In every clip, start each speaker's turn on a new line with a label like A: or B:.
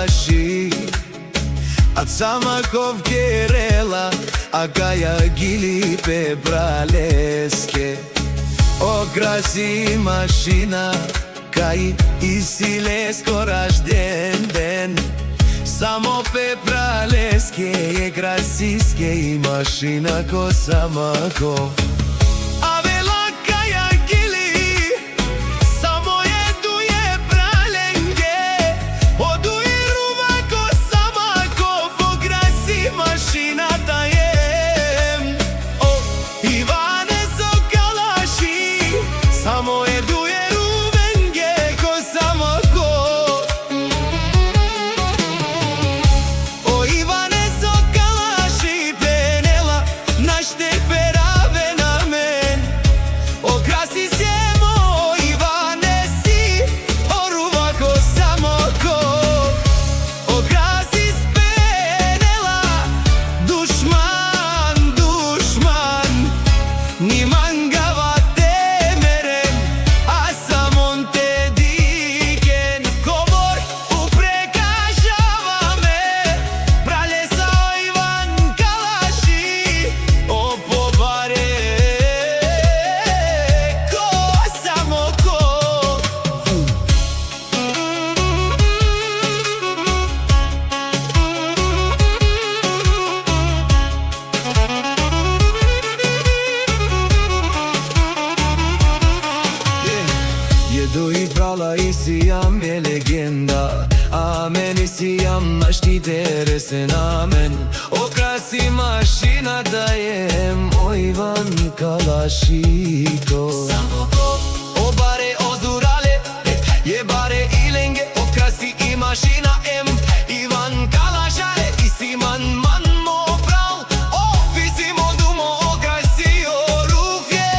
A: калаши, a Samakov Kerela, a Kaya Gili pe Braleske. O краси машина, кај Исилеско рожден ден. Само пе Бралеске е красиске и машина ко Самаков.
B: Brala isijam je legenda, amen isijam na štitere se namen. Okrasi mašina dajem, o Ivan Kalaşiko. O bare ozurale, je bare ilenge, okrasi i mašina em. Ivan Kalaşare, isiman man mo pral, o visimo dumo okrasi o rufje.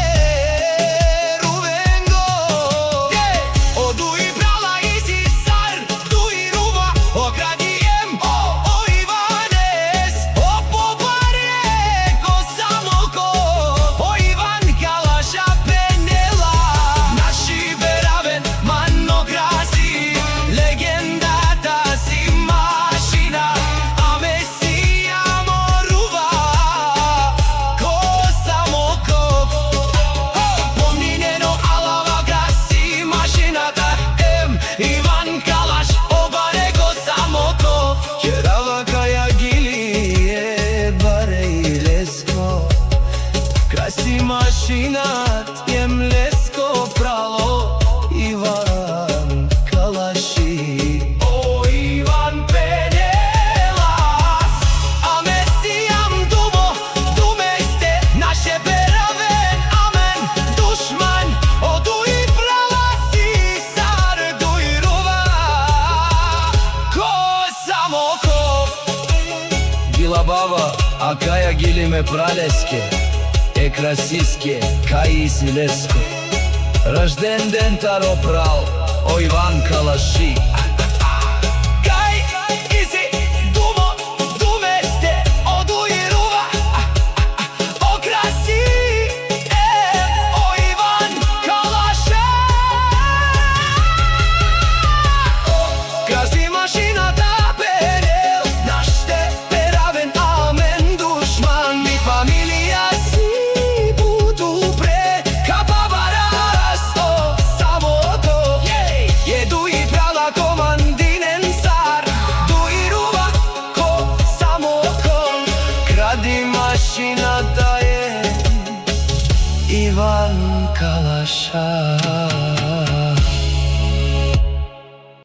B: Mašinat jem lesko pralo, Ivan Kalaši. O Ivan Penelas, a mesijam dumo, dumeste naše beraven, amen. Dušman, oduj pralasi, sarduj ruva, ko Samokov. Gila baba, a Kaja Gili me Praleske, красиске, кај Исилеско. Рожден ден таро прал, о Иван Калаши. Кај Иси думо, думесте, одуирува, о краси, о Иван Калаша. Краси машината перел, наште перавен, амен, душман, ми фамилија си. Mašina daje Ivan Kalaša.